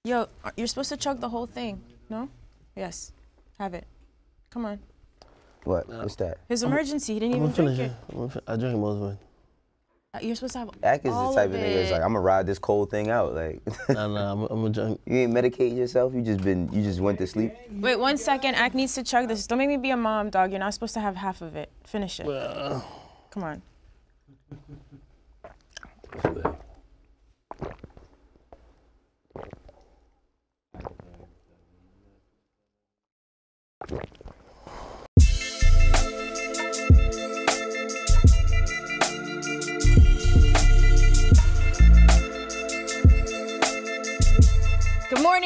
Yo, you're supposed to chug the whole thing, no? Yes. Have it. Come on. What? What's that? His emergency. He didn't even drink it. I drink most of it. You're supposed to have Ak is all the type of of nigga that's like, I'm gonna ride this cold thing out. Like, nah, I'm a drunk. You ain't medicating yourself. You just went to sleep. Wait 1 second. Ak needs to chug this. Don't make me be a mom, dog. You're not supposed to have half of it. Finish it. Come on.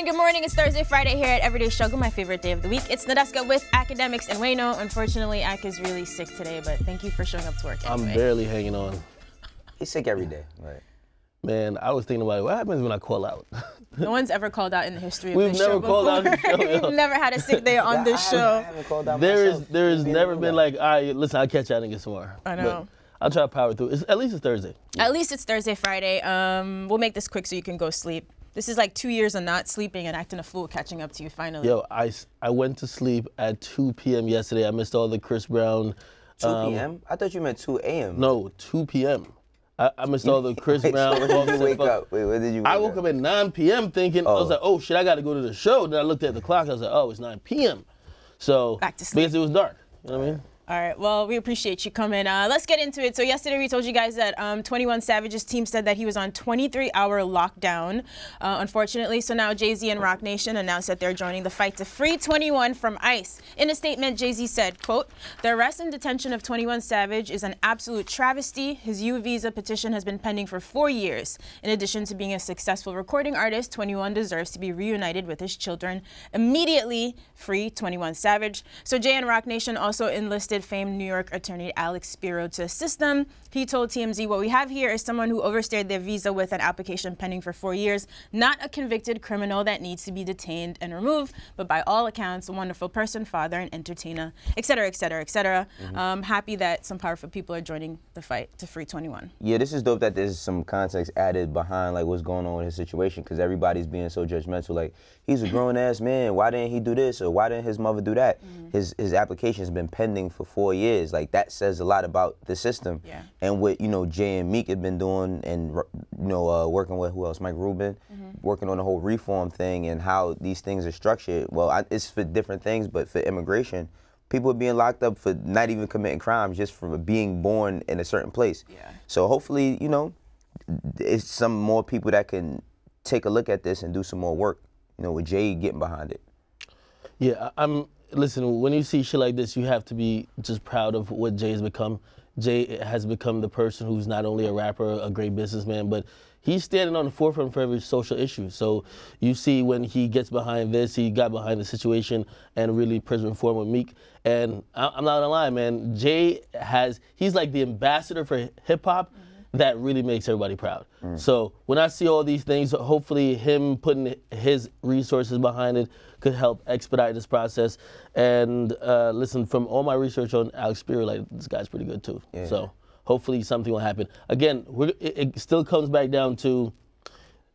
Good morning. It's Thursday, Friday here at Everyday Struggle, my favorite day of the week. It's Nadeska with Akademiks and Wayno. Unfortunately, Ak is really sick today, but thank you for showing up to work anyway. I'm barely hanging on. He's sick every day, right? Man, I was thinking about it. What happens when I call out? No one's ever called out in the history of We've this never show called out in the show. We've never had a sick day on this show. I haven't called out There myself. is never been like, all right, listen, I'll catch y'all niggas tomorrow. I know. But I'll try to power through. At least it's Thursday. At least it's Thursday, Friday. We'll make this quick so you can go sleep. This is like 2 years of not sleeping and acting a fool catching up to you finally. Yo, I went to sleep at 2 p.m. yesterday. I missed all the Chris Brown. 2 p.m.? I thought you meant 2 a.m. No, 2 p.m. I missed all the Chris Brown. When did you wake up? Wait, when did you wake up? I woke up at 9 p.m. thinking, I was like, oh shit, I got to go to the show. Then I looked at the clock. I was like, oh, it's 9 p.m. So, back to sleep. Because it was dark. You know what I mean? All right, well, we appreciate you coming. Let's get into it. So yesterday we told you guys that 21 Savage's team said that he was on 23-hour lockdown, unfortunately. So now Jay-Z and Roc Nation announced that they're joining the fight to free 21 from ICE. In a statement, Jay-Z said, quote, "The arrest and detention of 21 Savage is an absolute travesty. His U visa petition has been pending for 4 years. In addition to being a successful recording artist, 21 deserves to be reunited with his children. Immediately free 21 Savage." So Jay and Roc Nation also enlisted famed New York attorney Alex Spiro to assist them. He told TMZ, "What we have here is someone who overstayed their visa with an application pending for 4 years, not a convicted criminal that needs to be detained and removed, but by all accounts, a wonderful person, father, and entertainer, etc., etc., etc." Happy that some powerful people are joining the fight to free 21. Yeah, this is dope that there's some context added behind like what's going on in his situation, because everybody's being so judgmental. Like, he's a grown-ass man. Why didn't he do this? Or why didn't his mother do that? His application has been pending for 4 years. Like, that says a lot about the system. Yeah. And what, you know, Jay and Meek have been doing, and, you know, working with, who else? Mike Rubin, working on the whole reform thing and how these things are structured. Well, it's for different things, but for immigration, people are being locked up for not even committing crimes, just for being born in a certain place. Yeah. So hopefully, you know, it's some more people that can take a look at this and do some more work, you know, with Jay getting behind it. Yeah, listen, when you see shit like this, you have to be just proud of what Jay has become. Jay has become the person who's not only a rapper, a great businessman, but he's standing on the forefront for every social issue. So you see when he gets behind this, he got behind the situation and really prison reform with Meek. And I'm not gonna lie, man, Jay he's like the ambassador for hip hop. That really makes everybody proud. So when I see all these things, hopefully him putting his resources behind it could help expedite this process. And listen, from all my research on Alex Spiro, like, this guy's pretty good too. Yeah. So hopefully something will happen. Again, it still comes back down to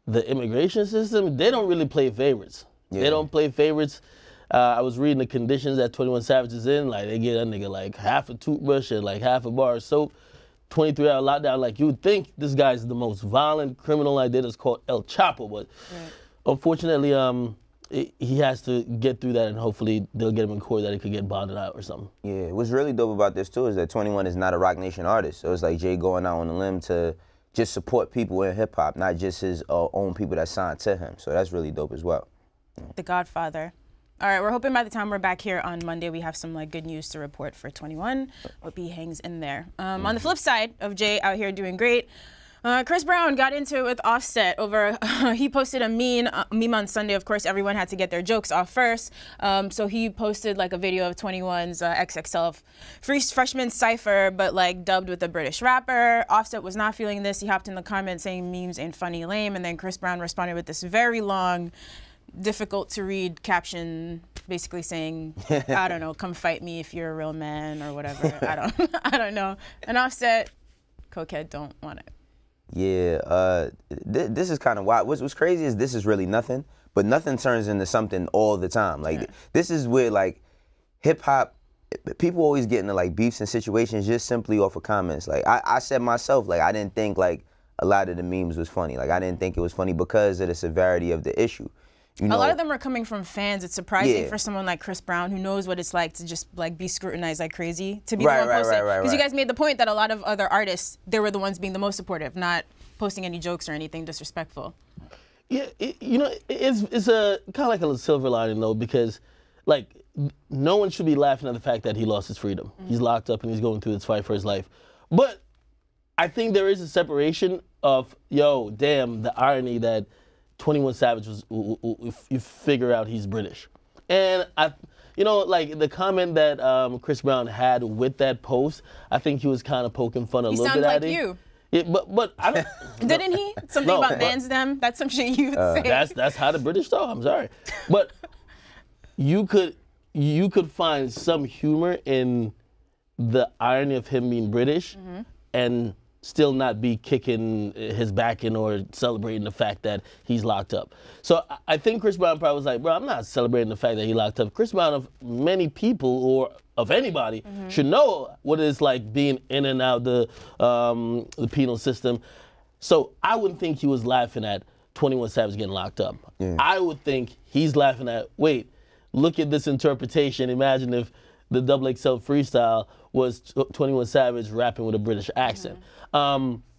the immigration system. They don't really play favorites. Yeah. They don't play favorites. I was reading the conditions that 21 Savage is in. Like, they get that nigga like half a toothbrush and like half a bar of soap. 23-hour lockdown. Like, you would think this guy's the most violent criminal I did. It's called El Chapo, but unfortunately, he has to get through that, and hopefully they'll get him in court that he could get bonded out or something. Yeah, what's really dope about this too is that 21 is not a Roc Nation artist. So it's like Jay going out on a limb to just support people in hip hop, not just his own people that signed to him. So that's really dope as well. The Godfather. All right, we're hoping by the time we're back here on Monday, we have some like good news to report for 21. Hope he hangs in there. On the flip side of Jay out here doing great, Chris Brown got into it with Offset over, he posted a meme on Sunday. Of course, everyone had to get their jokes off first. So he posted like a video of 21's XXL freshman cypher, but like dubbed with a British rapper. Offset was not feeling this. He hopped in the comments saying memes ain't funny, lame. And then Chris Brown responded with this very long, difficult to read caption, basically saying, I don't know, come fight me if you're a real man or whatever. I don't know. And Offset, cokehead, don't want it. Yeah, this is kind of wild. What's crazy is this is really nothing, but nothing turns into something all the time. Like, this is where, like, hip-hop, people always get into, like, beefs and situations just simply off of comments. Like, I said myself, like, I didn't think, like, a lot of the memes was funny. Like, I didn't think it was funny because of the severity of the issue. You know, a lot of them are coming from fans. It's surprising for someone like Chris Brown, who knows what it's like to just like be scrutinized like crazy, to be the one posting. Because you guys made the point that a lot of other artists, they were the ones being the most supportive, not posting any jokes or anything disrespectful. Yeah, you know, it's a kind of like a silver lining though, because like no one should be laughing at the fact that he lost his freedom. He's locked up and he's going through this fight for his life. But I think there is a separation of, yo, damn, the irony that 21 Savage was, if you figure out he's British. And you know, like the comment that Chris Brown had with that post, I think he was kind of poking fun a little bit at it. He sounds like you. Yeah, but I don't. Didn't he? Something about mans them? That's some shit you would say. That's how the British talk. I'm sorry, but you could find some humor in the irony of him being British, and still not be kicking his back in or celebrating the fact that he's locked up. So I think Chris Brown probably was like, bro, I'm not celebrating the fact that he locked up. Chris Brown, of many people or of anybody, should know what it's like being in and out the penal system. So I wouldn't think he was laughing at 21 Savage getting locked up. I would think he's laughing at, wait, look at this interpretation. Imagine if the XXL freestyle was 21 Savage rapping with a British accent.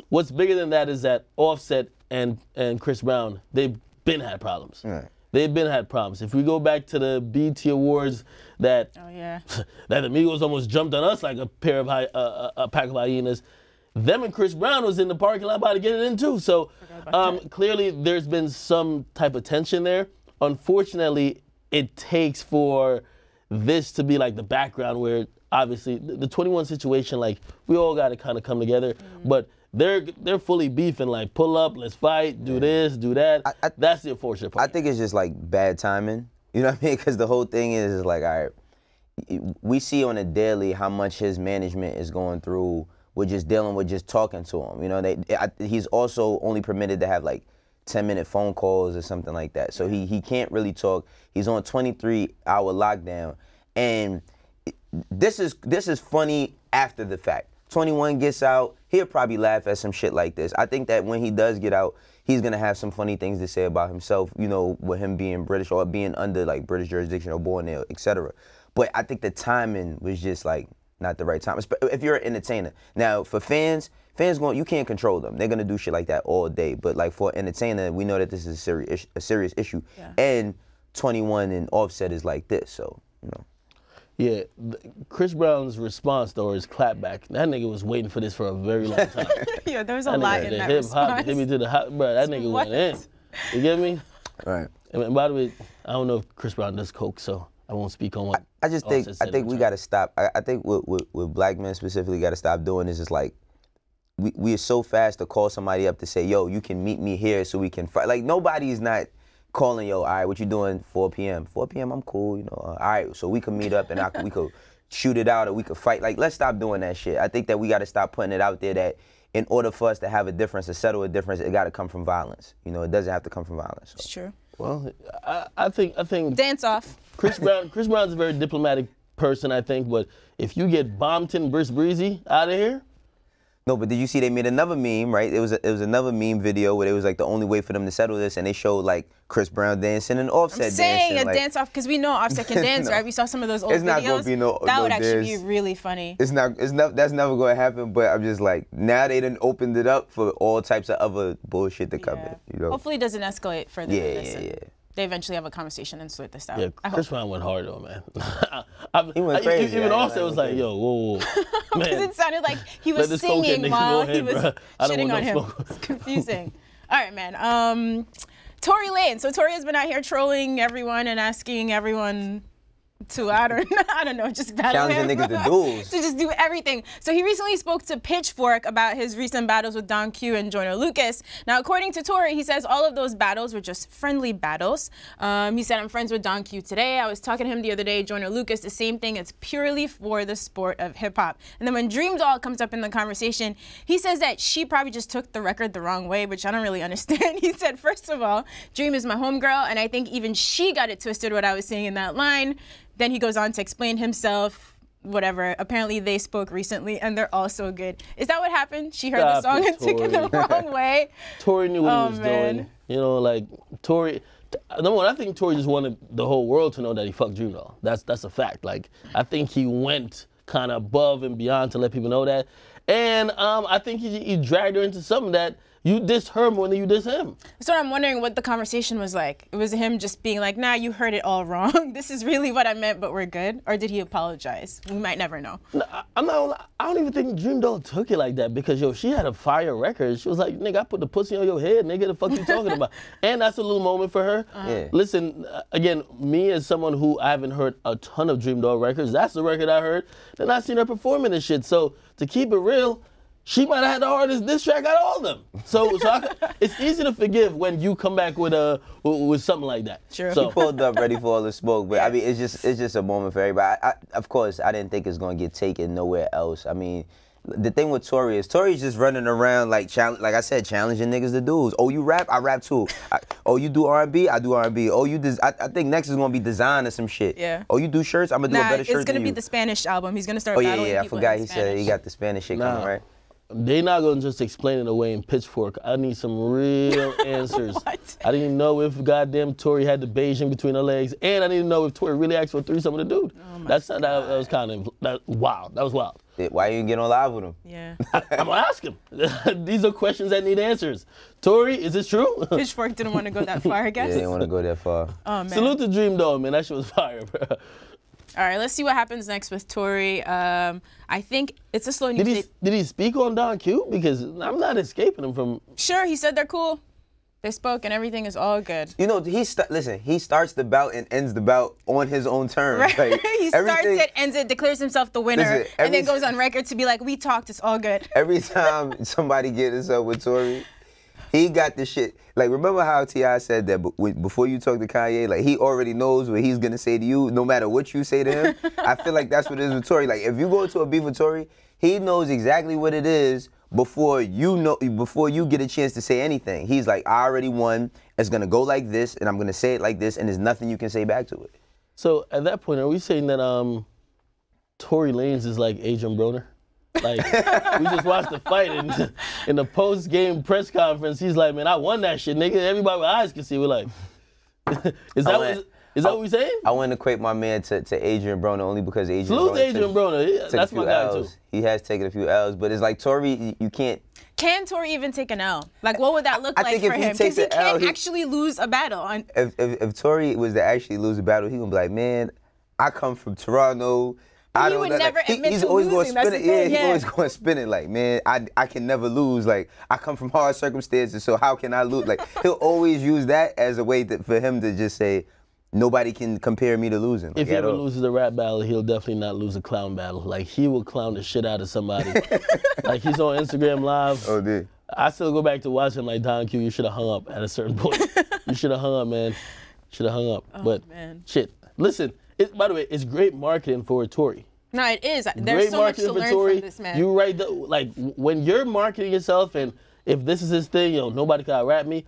What's bigger than that is that Offset and Chris Brown, they've been had problems. They've been had problems. If we go back to the BET Awards that that the Migos almost jumped on us like a pack of hyenas, them and Chris Brown was in the parking lot about to get it in too. So clearly there's been some type of tension there. Unfortunately, it takes for this to be like the background where obviously the 21 situation, like we all got to kind of come together, but they're fully beefing, like pull up, let's fight, do this, do that. That's the unfortunate part. I think it's just like bad timing. You know what I mean? Because the whole thing is like, all right, we see on a daily how much his management is going through with just dealing with just talking to him. You know, he's also only permitted to have like 10-minute phone calls or something like that. So he can't really talk. He's on 23-hour lockdown, and this is funny after the fact. 21 gets out, he'll probably laugh at some shit like this. I think that when he does get out, he's gonna have some funny things to say about himself, you know, with him being British or being under like British jurisdiction or born there, etc. But I think the timing was just like not the right time. If you're an entertainer. Now for fans you can't control them. They're gonna do shit like that all day. But like for an entertainer, we know that this is a serious issue. And 21 and Offset is like this, so you know. Yeah, Chris Brown's response though, his clapback, that nigga was waiting for this for a very long time. Yeah, there was a lot in that response. Hit me to the hot, bro, that nigga went in. You get me? Right. And by the way, I don't know if Chris Brown does coke, so I won't speak on what I think we gotta stop. I think what black men specifically gotta stop doing is just like, we are so fast to call somebody up to say, yo, you can meet me here so we can fight. Like nobody's not calling, yo, all right, what you doing 4 p.m.? 4 p.m., I'm cool, you know. All right, so we can meet up and we could shoot it out or we could fight. Like, let's stop doing that shit. I think that we got to stop putting it out there that in order for us to have a difference, to settle a difference, it got to come from violence. You know, it doesn't have to come from violence. So. It's true. Well, I think dance off. Chris Brown's a very diplomatic person, I think, but if you get Bompton versus Breezy out of here. No, but did you see they made another meme, right? It was another meme video where it was like the only way for them to settle this, and they showed like Chris Brown dancing and Offset dancing. I'm saying a dance off because we know Offset can dance, right? We saw some of those old videos. It's not gonna be that would actually be really funny. That's never gonna happen. But I'm just like, now they done opened it up for all types of other bullshit to come in. You know? Hopefully it doesn't escalate further. Yeah. They eventually have a conversation and sort this out. Yeah, Chris Brown went hard though, man. He went crazy. Even Offset was like, yo, whoa. Because it sounded like he was singing while he was shitting on him. It's confusing. All right, man. Tory Lanez. So Tory has been out here trolling everyone and asking everyone to, I don't know, just battle him. Challenging niggas to duels. To just do everything. So he recently spoke to Pitchfork about his recent battles with Don Q and Joyner Lucas. Now, according to Tory, he says all of those battles were just friendly battles. He said, I'm friends with Don Q today. I was talking to him the other day. Joyner Lucas, the same thing. It's purely for the sport of hip hop. And then when Dream Doll comes up in the conversation, he says that she probably just took the record the wrong way, which I don't really understand. He said, first of all, Dream is my homegirl, and I think even she got it twisted what I was saying in that line. Then he goes on to explain himself, whatever. Apparently they spoke recently and they're all so good. Is that what happened? She heard the song and took it the wrong way? Tory knew what he was doing. You know, like Tory, number one, I think Tory just wanted the whole world to know that he fucked Dream Doll. That's a fact. Like, I think he went kind of above and beyond to let people know that. And I think he dragged her into something that you dissed her more than you dissed him. So I'm wondering what the conversation was like. It was him just being like, nah, you heard it all wrong. This is really what I meant, but we're good. Or did he apologize? We might never know. No, I don't even think Dream Doll took it like that because, yo, she had a fire record. She was like, nigga, I put the pussy on your head, nigga, the fuck you talking about? And that's a little moment for her. Yeah. Listen, again, me as someone who I haven't heard a ton of Dream Doll records, that's the record I heard. Then I seen her performing this shit. So to keep it real, she might have had the hardest diss track out of all of them. So it's easy to forgive when you come back with something like that. Sure. So he pulled up ready for all the smoke, but I mean, it's just a moment for everybody. Of course, I didn't think it's gonna get taken nowhere else. I mean, the thing with Tory is Tory's just running around like I said, challenging niggas to dudes. Oh, you rap? I rap too. Oh, you do R&B? I do R&B. Oh, I think next is gonna be design or some shit. Yeah. Oh, you do shirts? I'm gonna do a better shirt than you. It's gonna be the Spanish album. He's gonna start battling yeah, I people forgot. in He Spanish. said he got the Spanish shit coming, right? They not gonna just explain it away in Pitchfork. I need some real answers. What? I didn't know if goddamn Tory had the Beijing between her legs, and I didn't know if Tory really asked for a threesome with a dude. Oh my that was kind of wild. That was wild. Why you get on live with him? Yeah. I'm gonna ask him. These are questions that need answers. Tory, is this true? Pitchfork didn't want to go that far, I guess. Yeah, they didn't want to go that far. Oh man. Salute to Dream Doll, man. That shit was fire, bro. All right, let's see what happens next with Tory. I think it's a slow news day. Did he speak on Don Q? Because I'm not escaping him from. Sure, he said they're cool. They spoke and everything is all good. You know, listen, he starts the bout and ends the bout on his own terms. Right. Like, he starts it, ends it, declares himself the winner, Listen, and then goes on record to be like, we talked, it's all good. Every time somebody gets up with Tory, he got the shit. Like, remember how T.I. said that before you talk to Kanye, like, he already knows what he's going to say to you, no matter what you say to him? I feel like that's what it is with Tory. Like, if you go to a beef with Tory, he knows exactly what it is before you get a chance to say anything. He's like, I already won. It's going to go like this, and I'm going to say it like this, and there's nothing you can say back to it. So, at that point, are we saying that Tory Lanez is like Adrian Broner? Like, we just watched the fight, and in the post-game press conference, he's like, man, I won that shit, nigga. Everybody with eyes can see. We're like, is that what we saying? I want to equate my man to Adrian Broner only because Adrian Salute Broner to Adrian Broner. That's my guy, too. He has taken a few L's, but it's like Tory, you can't. Can Tory even take an L? Like, what would that look like think for him? Because he can't actually lose a battle. If Tory was to actually lose a battle, he gonna be like, man, I come from Toronto. He would never admit to always losing. Gonna spin it. Yeah, he's always going to spin it like, man, I can never lose. Like, I come from hard circumstances, so how can I lose? Like, he'll always use that as a way for him to just say, nobody can compare me to losing. Like, if he ever loses a rap battle, he'll definitely not lose a clown battle. Like, he will clown the shit out of somebody. Like, he's on Instagram Live. Oh, dude. I still go back to watch him like, Don Q, you should have hung up at a certain point. You should have hung up, man. Should have hung up. Oh, but, man. Shit. Listen, by the way, it's great marketing for Tory. No, it is. There's great so much to learn from this man. You write like when you're marketing yourself, and if this is his thing, nobody can out-rap me.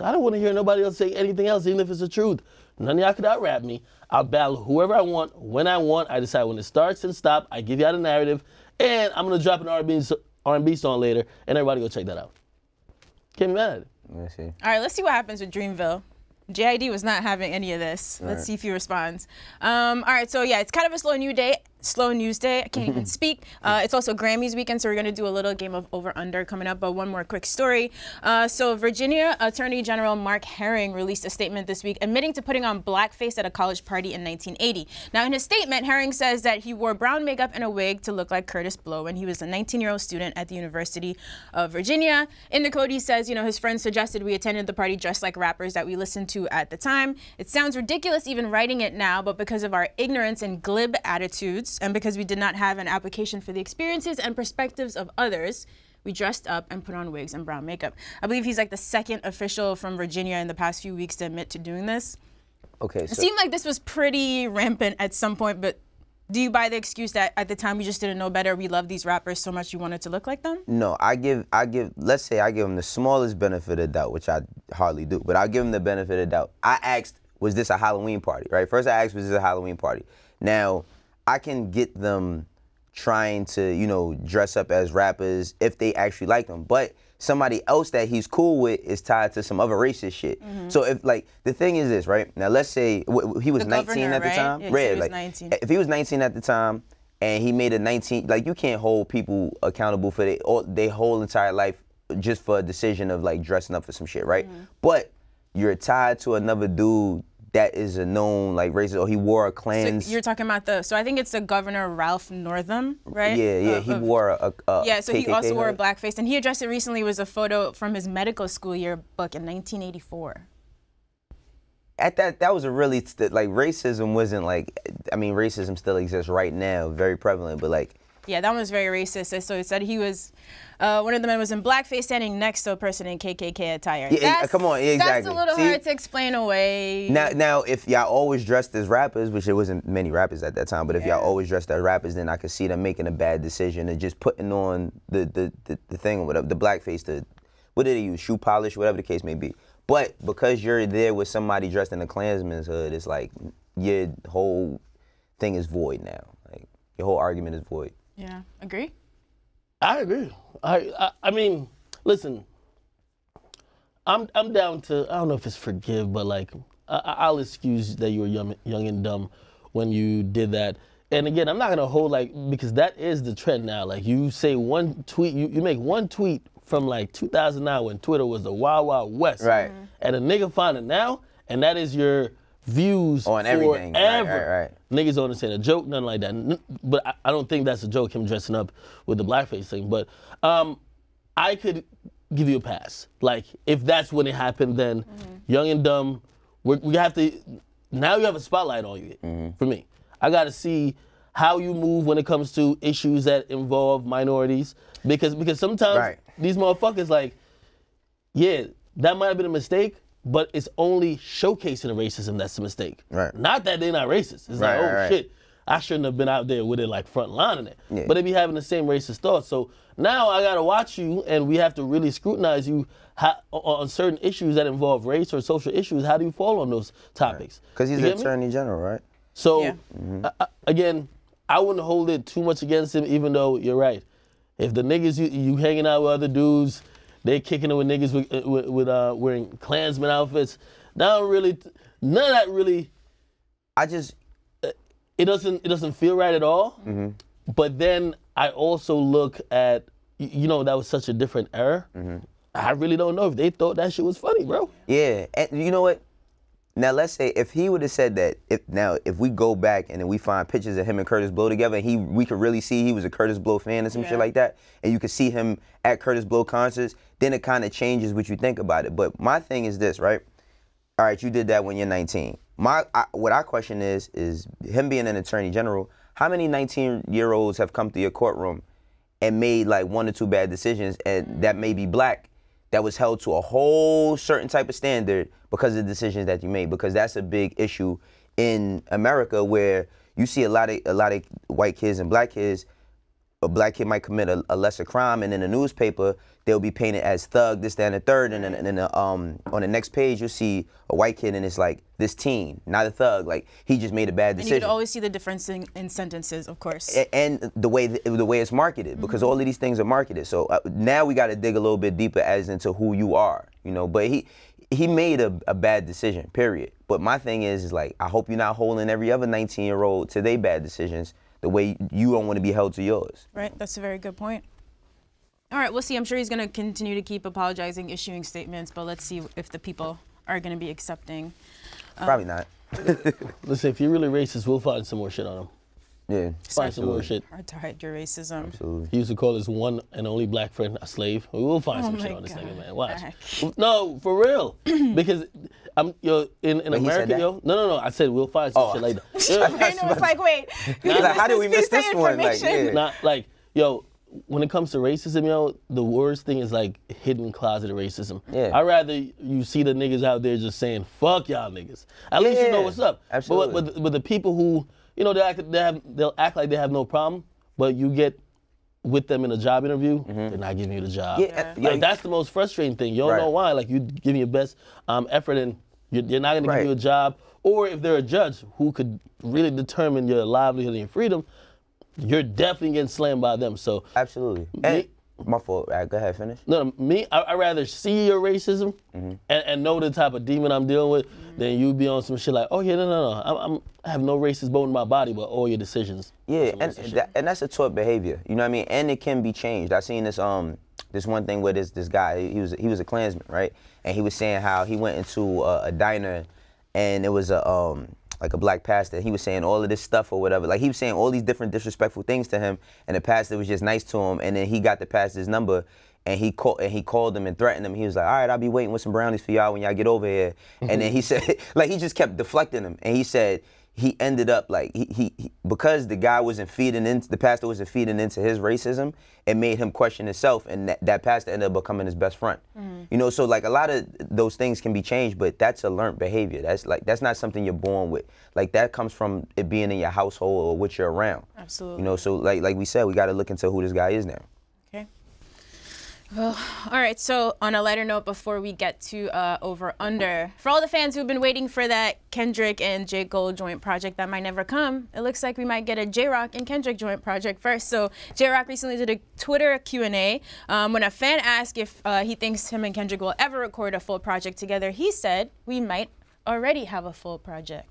I don't want to hear nobody else say anything else, even if it's the truth. None of y'all could out-rap me. I'll battle whoever I want, when I want. I decide when it starts and stops. I give y'all the narrative, and I'm gonna drop an R&B song later, and everybody go check that out. Can't be mad at it. Let's see. All right, let's see what happens with Dreamville. JID was not having any of this. Let's see if he responds. All right, so yeah, it's kind of a slow news day. slow news day. I can't even speak. It's also Grammys weekend, so we're going to do a little game of over-under coming up, but one more quick story. So Virginia Attorney General Mark Herring released a statement this week admitting to putting on blackface at a college party in 1980. Now, in his statement, Herring says that he wore brown makeup and a wig to look like Curtis Blow when he was a 19-year-old student at the University of Virginia. In the code, he says, you know, his friends suggested we attended the party dressed like rappers that we listened to at the time. It sounds ridiculous even writing it now, but because of our ignorance and glib attitudes, and because we did not have an application for the experiences and perspectives of others, we dressed up and put on wigs and brown makeup. I believe he's like the second official from Virginia in the past few weeks to admit to doing this. Okay, so it seemed like this was pretty rampant at some point, but do you buy the excuse that at the time we just didn't know better, we loved these rappers so much you wanted to look like them? No, let's say I give him the smallest benefit of doubt, which I hardly do, but I'll give him the benefit of doubt. I asked, was this a Halloween party, right? First I asked, was this a Halloween party? Now, I can get them trying to, you know, dress up as rappers if they actually like them, but somebody else that he's cool with is tied to some other racist shit. So if, like, the thing is this, right? Now let's say he was 19 at the time. Yeah, he was like 19. If he was 19 at the time and he made a 19, like, you can't hold people accountable for their whole entire life just for a decision of like dressing up for some shit, right? But you're tied to another dude that is a known like racist, or he wore a Klan's. So you're talking about so I think it's the Governor Ralph Northam, right? Yeah, he wore a yeah, so he KKK also wore a hood. blackface, and he addressed it recently was a photo from his medical school yearbook in 1984. At that was a really, like, racism wasn't like, I mean, racism still exists right now, very prevalent, but like. Yeah, that one was very racist. So it said he was, one of the men was in blackface standing next to a person in KKK attire. Yeah, come on, exactly. That's a little hard to explain away. Now, if y'all always dressed as rappers, which there wasn't many rappers at that time, but if y'all always dressed as rappers, then I could see them making a bad decision and just putting on the thing, whatever, the blackface, what did they use, shoe polish, whatever the case may be. But because you're there with somebody dressed in a Klansman's hood, it's like your whole thing is void now. Like, your whole argument is void. Yeah, agree? I agree. I mean, listen, I'm down to, I don't know if it's forgive, but like, I'll excuse that you were young and dumb when you did that. And again, I'm not gonna hold like, because that is the trend now. Like, you say one tweet, you make one tweet from like 2009 when Twitter was the Wild Wild West. Right. And a nigga find it now, and that is your views on everything. Forever. Right. Niggas don't understand a joke, nothing like that. But I don't think that's a joke, him dressing up with the blackface thing. But I could give you a pass. Like, if that's when it happened, then young and dumb, we have to, now you have a spotlight on you, for me. I gotta see how you move when it comes to issues that involve minorities. Because sometimes these motherfuckers, like, yeah, that might have been a mistake, but it's only showcasing the racism that's a mistake. Right. Not that they're not racist. It's like, oh shit, I shouldn't have been out there with it like front lining it. Yeah. But they be having the same racist thoughts. So now I gotta watch you, and we have to really scrutinize you on certain issues that involve race or social issues. How do you fall on those topics? Because he's the Attorney General, right? So again, I wouldn't hold it too much against him, even though you're right. If the niggas you hanging out with other dudes, they kicking it with niggas with wearing Klansman outfits. None of that really. It doesn't feel right at all. But then I also look at, you know, that was such a different era. I really don't know if they thought that shit was funny, bro. Yeah, and you know what? Now let's say if he would have said that, if we go back and then we find pictures of him and Curtis Blow together, and we could really see he was a Curtis Blow fan or some shit like that, and you could see him at Curtis Blow concerts, then it kind of changes what you think about it. But my thing is this, right? All right, you did that when you're 19. What I question is him being an Attorney General, how many 19-year-olds have come through your courtroom and made like 1 or 2 bad decisions, and that may be black, that was held to a whole certain type of standard because of the decisions that you made? Because that's a big issue in America, where you see a lot of white kids and black kids. A black kid might commit a lesser crime, and in the newspaper they'll be painted as thug, this, that, and the third, and then on the next page you'll see a white kid and it's like this teen, not a thug, like he just made a bad decision. And you could always see the difference in sentences, of course. And the way it's marketed, because all of these things are marketed. So now we got to dig a little bit deeper as into who you are, you know. But he made a bad decision, period. But my thing is like, I hope you're not holding every other 19-year-old to their bad decisions, the way you don't want to be held to yours. Right, that's a very good point. All right, we'll see. I'm sure he's going to continue to keep apologizing, issuing statements, but let's see if the people are going to be accepting. Probably not. Listen, if you're really racist, we'll find some more shit on him. Yeah. Find some more shit. Hard to hide your racism. Absolutely. He used to call his one and only black friend a slave. We will find some shit on this nigga, man. Watch. No, for real. Because in America, no. I said we'll find some shit like that. I know, it's like, wait. Like, how did we miss this one? Like, Not like, yo, when it comes to racism, yo, the worst thing is like hidden closet racism. Yeah. I'd rather you see the niggas out there just saying, fuck y'all niggas. At least you know what's up. Absolutely. But the people who, you know, they'll act like they have no problem, but you get with them in a job interview, they're not giving you the job. Like, that's the most frustrating thing. You don't know why. Like, you give your best effort and you're not going to give you a job. Or if they're a judge who could really determine your livelihood and your freedom, you're definitely getting slammed by them. So absolutely. My fault. Go ahead, finish. No, I'd rather see your racism and know the type of demon I'm dealing with than you be on some shit like, oh yeah, no. I have no racist bone in my body, but all your decisions. Yeah, and that's a taught behavior. You know what I mean? And it can be changed. I seen this this one thing with this guy. He was a Klansman, right? And he was saying how he went into a diner, and it was like a black pastor. He was saying all of this stuff or whatever. Like, he was saying all these different disrespectful things to him, and the pastor was just nice to him. And then he got the pastor's number, and he called him and threatened him. He was like, all right, I'll be waiting with some brownies for y'all when y'all get over here. And then he said, like, he just kept deflecting him. And he said he ended up like, he because the guy wasn't feeding into, the pastor wasn't feeding into his racism, it made him question himself, and that pastor ended up becoming his best friend. You know, so like a lot of those things can be changed, but that's a learned behavior. That's not something you're born with. Like, that comes from it being in your household or what you're around. Absolutely. You know, so like we said, we got to look into who this guy is now. Okay. Well, all right, so on a lighter note, before we get to Over Under, for all the fans who've been waiting for that Kendrick and J. Cole joint project that might never come, it looks like we might get a J. Rock and Kendrick joint project first. So J. Rock recently did a Twitter Q&A. When a fan asked if he thinks him and Kendrick will ever record a full project together, he said, we might already have a full project.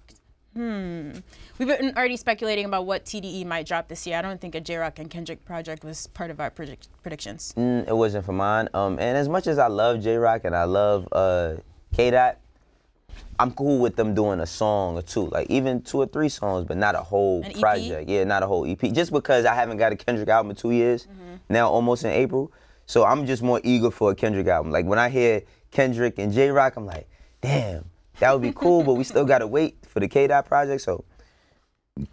We've been already speculating about what TDE might drop this year. I don't think a J-Rock and Kendrick project was part of our predictions. It wasn't for mine. And as much as I love J-Rock and I love K-Dot, I'm cool with them doing a song or two, like even 2 or 3 songs, but not a whole project. Yeah, not a whole EP. Just because I haven't got a Kendrick album in 2 years, now almost in April. So I'm just more eager for a Kendrick album. Like, when I hear Kendrick and J-Rock, I'm like, damn, that would be cool, but we still gotta wait for the K-Dot project, so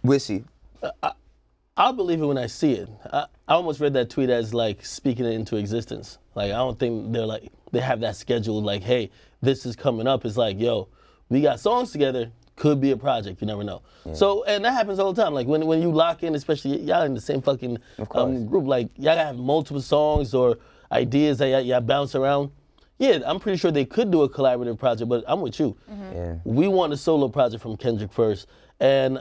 we'll see. I'll believe it when I see it. I almost read that tweet as like speaking it into existence. Like, I don't think they have that scheduled, like, hey, this is coming up. It's like, yo, we got songs together, could be a project, you never know. Yeah. So, and that happens all the time. Like, when you lock in, especially y'all in the same fucking group, like, y'all gotta have multiple songs or ideas that y'all bounce around. Yeah, I'm pretty sure they could do a collaborative project, but I'm with you. Yeah. We want a solo project from Kendrick first. And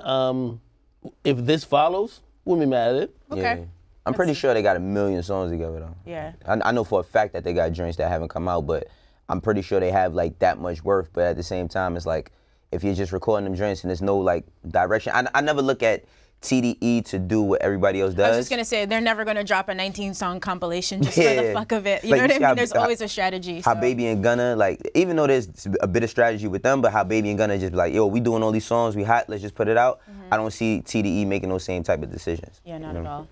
if this follows, we'll be mad at it. Okay. Yeah. I'm pretty sure they got 1 million songs together, though. Yeah. I know for a fact that they got joints that haven't come out, but I'm pretty sure they have, like, that much worth. But at the same time, it's like, if you're just recording them joints and there's no, like, direction. I never look at TDE to do what everybody else does. I was just going to say, they're never going to drop a 19-song compilation just for the fuck of it. You know what I mean? There's always a strategy. How Baby and Gunna, like, even though there's a bit of strategy with them, but how Baby and Gunna just be like, yo, we doing all these songs, we hot, let's just put it out. I don't see TDE making those same type of decisions. Yeah, not at all.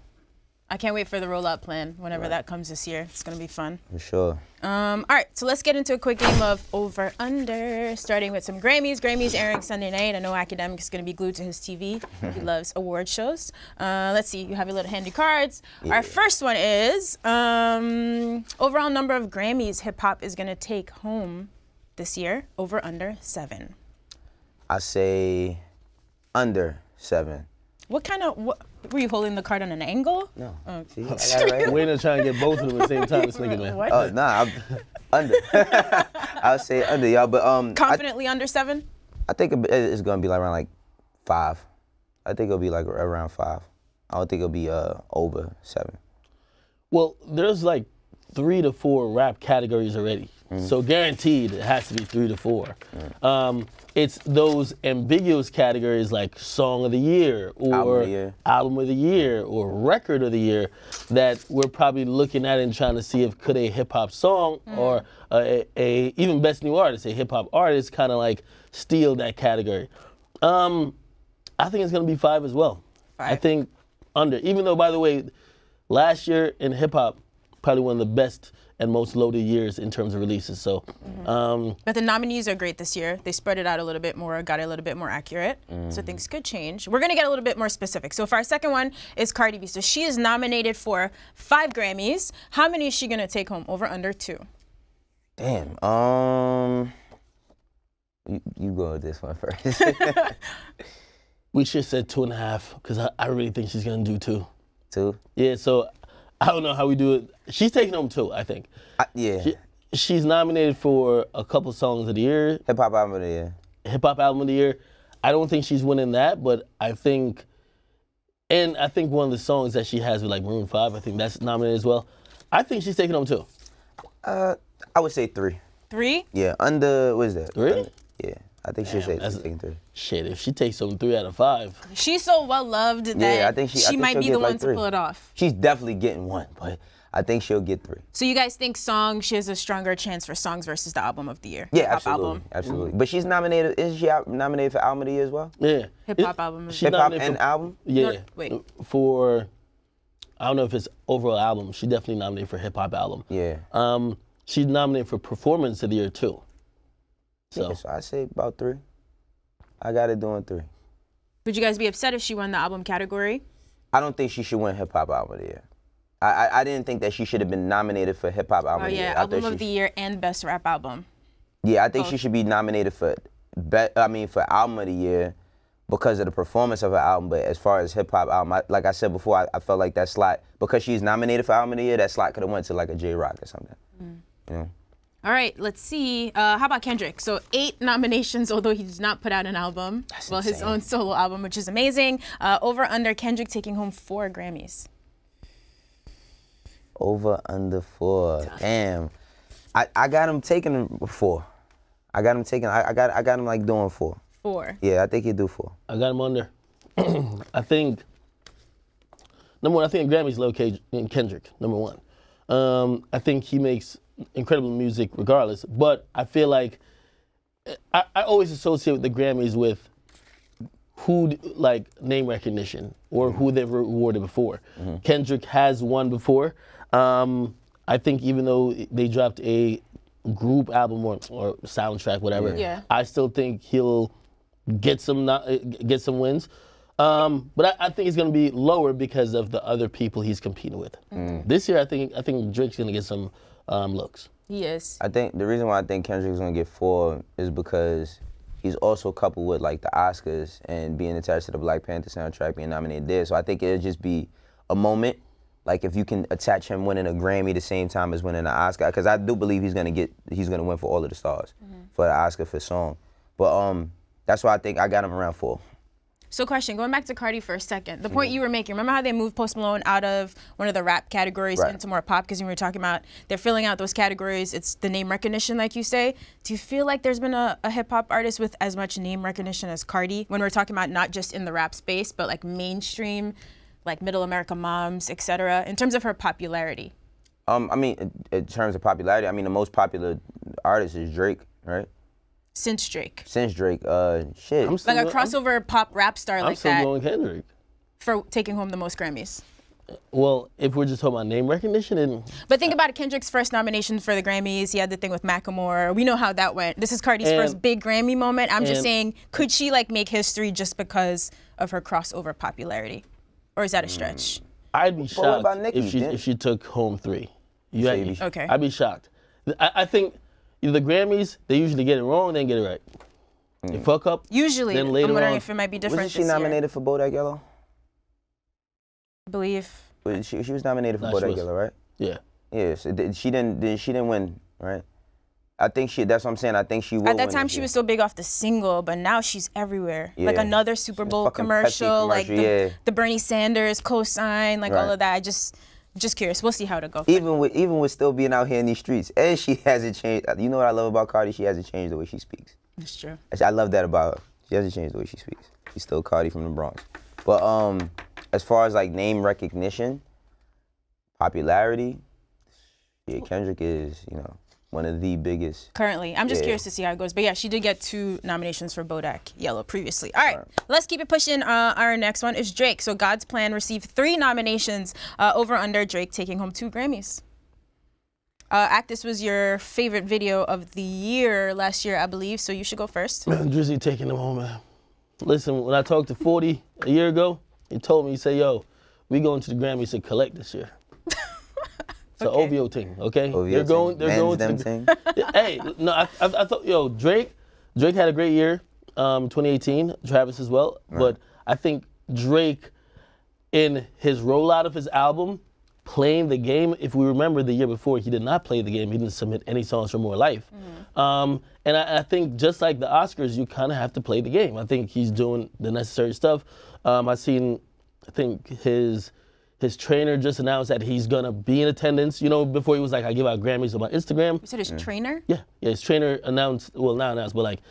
I can't wait for the rollout plan whenever that comes this year. It's going to be fun. For sure. All right, so let's get into a quick game of Over Under, starting with some Grammys. Grammys airing Sunday night. I know Akademiks is going to be glued to his TV. He loves award shows. Let's see, you have your little handy cards. Yeah. Our first one is overall number of Grammys hip-hop is going to take home this year, over under 7. I say under 7. What kind of, were you holding the card on an angle? No. Oh. See, I got it right. Wayno trying to get both of them at the same time, this nigga, man. What? Oh, nah, I'm under. I'll say under, y'all, but confidently under 7? I think it's gonna be like around like 5. I think it'll be like around 5. I don't think it'll be over 7. Well, there's like 3 to 4 rap categories already. So guaranteed, it has to be 3 to 4. It's those ambiguous categories like Song of the Year or Album of the Year or Record of the Year that we're probably looking at and trying to see if could a hip hop song or a even Best New Artist, a hip hop artist, kind of like steal that category. I think it's gonna be 5 as well. 5. I think under, even though, by the way, last year in hip hop, probably one of the best and most loaded years in terms of releases. So, but the nominees are great this year. They spread it out a little bit more, got it a little bit more accurate. So things could change. We're gonna get a little bit more specific. So for our second one is Cardi B. So she is nominated for 5 Grammys. How many is she gonna take home? Over, under 2? Damn. You go with this one first. We should have said 2.5 because I really think she's gonna do 2. 2? Yeah. So I don't know how we do it. She's taking home 2, I think. Yeah. She's nominated for a couple songs of the year. Hip hop album of the year. Hip hop album of the year. I don't think she's winning that, but I think one of the songs that she has with like Maroon 5, I think that's nominated as well. I think she's taking home 2. I would say 3. 3? Yeah. Under, what is that? 3? Yeah. I think she's taking 3. Shit, if she takes some 3 out of 5. She's so well loved that I think she might be the one to pull it off. She's definitely getting 1, but I think she'll get 3. So you guys think she has a stronger chance for songs versus the album of the year? Yeah, absolutely. Absolutely. But she's nominated, is she nominated for album of the year as well? Yeah. Hip hop album. Hip hop and album? Yeah. No, wait. For, I don't know if it's overall album. She definitely nominated for hip hop album. Yeah. She's nominated for performance of the year too. So I say about 3. I got it doing 3. Would you guys be upset if she won the album category? I don't think she should win hip hop album of the year. I didn't think that she should have been nominated for hip hop album of the year. Album of the year and best rap album. Yeah, I think she should be nominated for album of the year because of the performance of her album. But as far as hip hop album, like I said before, I felt like that slot, because she's nominated for album of the year, that slot could have went to like a Jay Rock or something. You know? All right, let's see. How about Kendrick? So 8 nominations, although he did not put out an album. That's well, his own solo album, which is amazing. Over, under, Kendrick taking home 4 Grammys. Over, under 4. Damn. I got him taking 4. I got him like doing 4. 4. Yeah, I think he'd do 4. I got him under. I think, number 1, I think Grammys locate Kendrick, number 1. I think he makes incredible music regardless, but I feel like I always associate the Grammys with who, like, name recognition or who they've rewarded before. Kendrick has won before. I think even though they dropped a group album or soundtrack, whatever, I still think he'll get some wins. But I think it's going to be lower because of the other people he's competing with. This year, I think Drake's going to get some looks. He is. I think the reason why I think Kendrick's going to get 4 is because he's also coupled with like the Oscars and being attached to the Black Panther soundtrack, being nominated there. So I think it'll just be a moment. Like if you can attach him winning a Grammy the same time as winning an Oscar, because I do believe he's gonna win for All of the Stars for the Oscar for song. But that's why I think I got him around 4. So question, going back to Cardi for a second, the point you were making, remember how they moved Post Malone out of one of the rap categories into more pop, because we were talking about they're filling out those categories, it's the name recognition like you say. Do you feel like there's been a hip hop artist with as much name recognition as Cardi when we're talking about not just in the rap space, but like mainstream, like Middle America Moms, etc., in terms of her popularity? I mean, in terms of popularity, I mean, the most popular artist is Drake, right? Since Drake. Since Drake, shit. Like a crossover pop rap star like that. I'm still going Kendrick. For taking home the most Grammys. Well, if we're just talking about name recognition, and but think about it, Kendrick's first nomination for the Grammys. He had the thing with Macklemore. We know how that went. This is Cardi's first big Grammy moment. I'm just saying, could she like make history just because of her crossover popularity? Or is that a stretch? I'd be shocked if she took home 3. Okay. I'd be shocked. I think the Grammys, they usually get it wrong, then get it right. They fuck up. Usually, then later I'm wondering on, if it might be different. Wasn't she nominated for Bodak Yellow? I believe. She was nominated for Bodak Yellow, right? Yeah. Yes. She didn't win, right? I think that's what I'm saying. I think she will. At that time, she was so big off the single, but now she's everywhere. Yeah. Like another Super Bowl commercial, like the Bernie Sanders cosign, like all of that. Just curious. We'll see how it goes. Even with still being out here in these streets, and she hasn't changed. You know what I love about Cardi? She hasn't changed the way she speaks. That's true. I love that about her. She hasn't changed the way she speaks. She's still Cardi from the Bronx. But as far as like name recognition, popularity, yeah, Kendrick is, you know, one of the biggest. Currently. I'm just curious to see how it goes. But yeah, she did get 2 nominations for Bodak Yellow previously. All right, let's keep it pushing. Our next one is Drake. So God's Plan received 3 nominations over under, Drake taking home 2 Grammys. Act, this was your favorite video of the year last year, I believe, so you should go first. Man, Drizzy taking them home, man. Listen, when I talked to 40 a year ago, he told me, he said, yo, we going to the Grammys to collect this year. It's an OVO thing, okay? They're going to the, hey, no, I thought, yo, Drake had a great year, 2018, Travis as well, but I think Drake, in his rollout of his album, playing the game, if we remember the year before, he did not play the game, he didn't submit any songs for More Life. And I think just like the Oscars, you kind of have to play the game. I think he's doing the necessary stuff. I think his trainer just announced that he's gonna be in attendance. You know, before he was like, I give out Grammys on my Instagram. You said his trainer? Yeah, his trainer announced, well, not announced, but like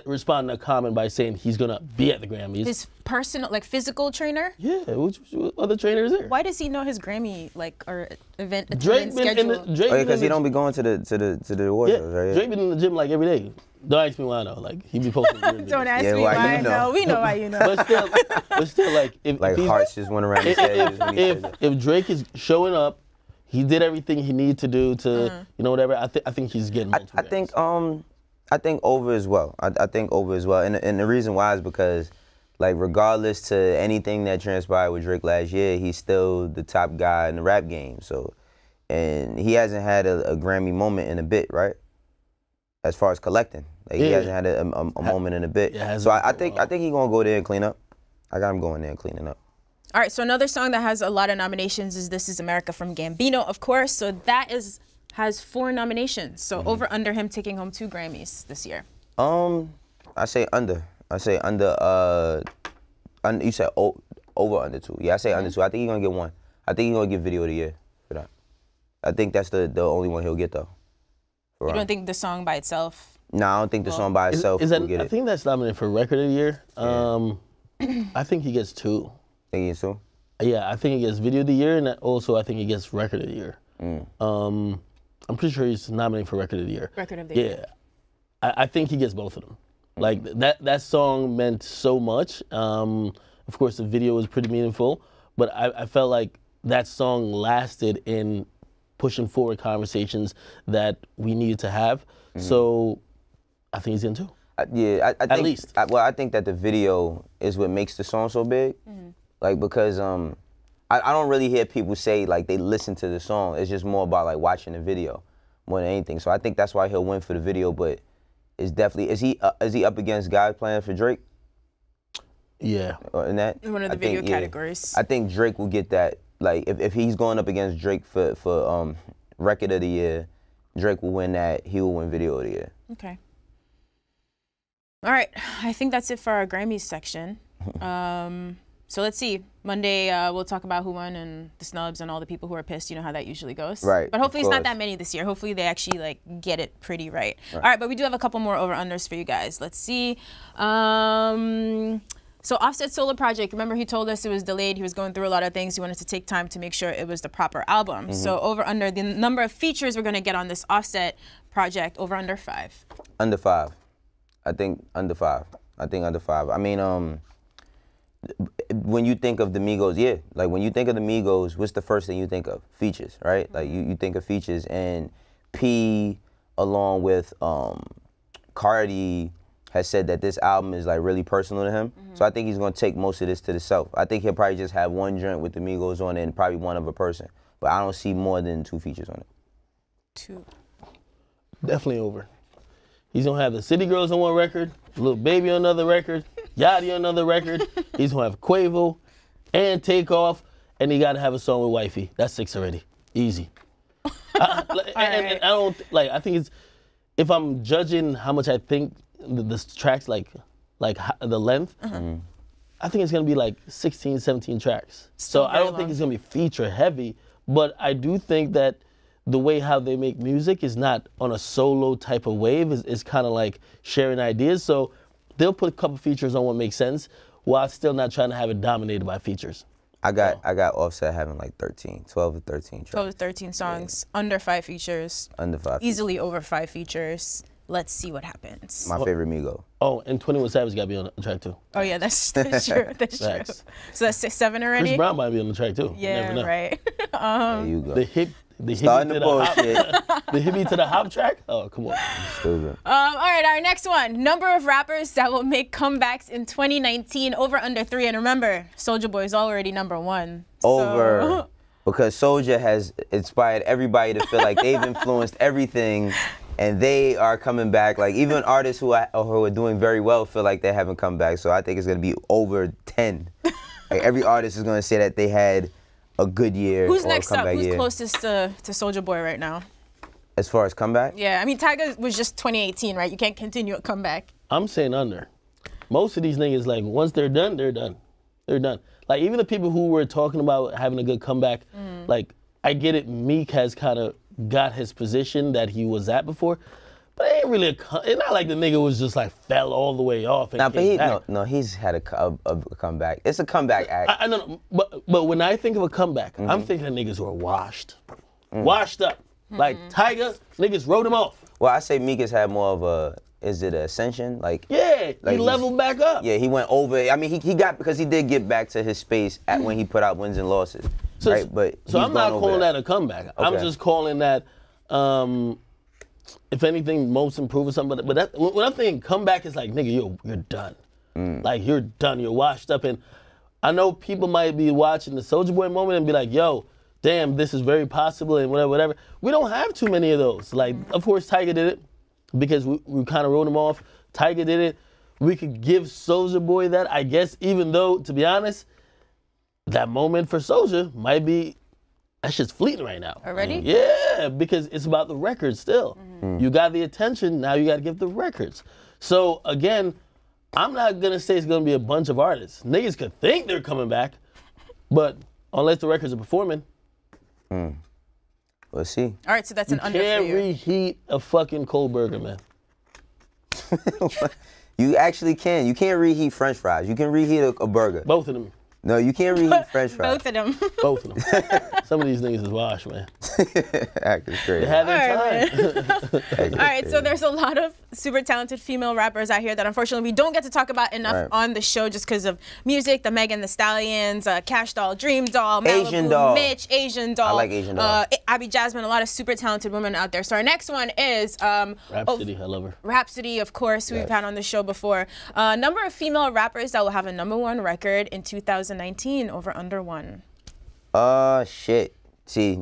responding to a comment by saying he's gonna be at the Grammys. His personal, like physical trainer? Yeah, which other trainer is there? Why does he know his Grammy, like, or event Drake schedule? Because he don't be going to the awards shows, right? Drake been in the gym like every day. Don't ask me why I know. Like, he be posting weird videos. Don't ask me why I know. We know why you know. But still, like, if hearts just went around his head. If Drake is showing up, he did everything he needed to do to, you know, whatever. I think he's getting multiple Grammys. I think over as well. I think over as well. And the reason why is because, like, regardless to anything that transpired with Drake last year, he's still the top guy in the rap game. So, and he hasn't had a Grammy moment in a bit, right? As far as collecting, like, he hasn't had a moment in a bit. So I think he's gonna go there and clean up. I got him going there and cleaning up. All right. So another song that has a lot of nominations is "This Is America" from Gambino, of course. So that has 4 nominations. So over under him taking home 2 Grammys this year. I say under. You said over under 2. Yeah, I say under 2. I think he's gonna get 1. I think he's gonna get Video of the Year for that. I think that's the only one he'll get though. You don't think the song by itself? No, I don't think the song by itself will get it. I think that's nominated for Record of the Year. I think he gets 2. Think he gets 2? Yeah, I think he gets Video of the Year, and also I think he gets Record of the Year. I'm pretty sure he's nominated for Record of the Year. Record of the Year. Yeah, I think he gets both of them. Like, that song meant so much. Of course, the video was pretty meaningful, but I felt like that song lasted in pushing forward conversations that we needed to have. So I think he's in 2. I think, at least. I think that the video is what makes the song so big. Like, because I don't really hear people say like they listen to the song. It's just more about like watching the video more than anything. So I think that's why he'll win for the video. But it's definitely, is he up against God's Plan for Drake? Yeah. In that? In one of the video categories. I think Drake will get that. Like, if he's going up against Drake for Record of the Year, Drake will win that. He will win Video of the Year. Okay. All right. I think that's it for our Grammys section. So let's see. Monday, we'll talk about who won and the snubs and all the people who are pissed. You know how that usually goes. Right. But hopefully it's not that many this year. Hopefully they actually like get it pretty right. All right, but we do have a couple more over-unders for you guys. Let's see. So Offset's solo project, remember he told us it was delayed. He was going through a lot of things. He wanted to take time to make sure it was the proper album. So over under the number of features we're going to get on this Offset project, over under 5. Under 5. I think under 5. I mean, when you think of the Migos, like when you think of the Migos, what's the first thing you think of? Features, right? Like you think of features, and P along with Cardi has said that this album is like really personal to him. So I think he's gonna take most of this to the self. I think he'll probably just have 1 joint with the Migos on it and probably one of a person. But I don't see more than 2 features on it. 2. Definitely over. He's gonna have the City Girls on one record, Lil Baby on another record, Yachty on another record. He's gonna have Quavo and Takeoff, and he gotta have a song with Wifey. That's 6 already. Easy. And I don't like. I think it's, if I'm judging how much I think the tracks like the length, I think it's gonna be like 16, 17 tracks. So I don't think it's gonna be feature heavy, but I do think that the way how they make music is not on a solo type of wave. It's kind of like sharing ideas. So they'll put a couple features on what makes sense while still not trying to have it dominated by features. I got Offset having like 12 or 13 tracks. 12 to 13 songs, under 5 features. Under 5 Easily over 5 features. Let's see what happens. My favorite Migo. Oh, and 21 Savage got to be on the track too. Oh yeah, that's true. That's true. So that's 6, 7 already. Chris Brown might be on the track too. Yeah, right. There you go. The hip Starting to the bullshit. the hip to the hop track. Oh, come on. Stupid. All right, our next one. Number of rappers that will make comebacks in 2019 over under 3. And remember, Soulja Boy is already #1. Over. Because Soulja has inspired everybody to feel like they've influenced everything, and they are coming back. Like even artists who are doing very well feel like they haven't come back. So I think it's gonna be over 10. Like every artist is gonna say that they had a good year. Who's or next a up? comeback Who's year. closest to Soulja Boy right now? As far as comeback? Yeah, I mean Tyga was just 2018, right? You can't continue a comeback. I'm saying under. Most of these niggas, like once they're done, they're done. They're done. Like even the people who were talking about having a good comeback, like I get it. Meek has kind of got his position that he was at before, but it ain't really it's not like the nigga was just like fell all the way off and came back. No, he's had a comeback. It's a comeback act. I know, but when I think of a comeback, I'm thinking of niggas who are washed up. Like Tyga, niggas wrote him off. Well, I say Meek has had more of a, is it an ascension? Like Yeah, like he leveled back up. Yeah, he went over. I mean, he got, because he did get back to his space at when he put out wins and losses, right? But so I'm not calling that a comeback. I'm just calling that, if anything, most improved or something. But that, when I'm thinking comeback, is like, nigga, you're done. Like you're done. You're washed up. And I know people might be watching the Soulja Boy moment and be like, yo, damn, this is very possible and whatever. We don't have too many of those. Like, of course, Tyga did it because we kind of wrote him off. Tyga did it. We could give Soulja Boy that, I guess, even though, to be honest, that moment for Soulja might be, that shit's fleeting right now. Already? Yeah, because it's about the records still. You got the attention, now you got to give the records. So, again, I'm not going to say it's going to be a bunch of artists. Niggas could think they're coming back, but unless the records are performing. We'll see. All right, so that's an under for Can't you. reheat a fucking cold burger, man. You actually can. You can't reheat French fries. You can reheat a burger. Both of them. No, you can't reheat French fries. Both of them. Both of them. Some of these niggas is washed, man. Acting crazy. They had their All right, so there's a lot of super talented female rappers out here that unfortunately we don't get to talk about enough on the show just because of music. The Megan Thee Stallions, Cash Doll, Dream Doll, Malibu, Asian Doll. Mitch, Asian Doll. I like Asian Doll. Abby Jasmine, a lot of super talented women out there. So our next one is Rhapsody, I love her. Rhapsody, of course, we've had on the show before. Number of female rappers that will have a #1 record in 2019 over under 1. Shit. See,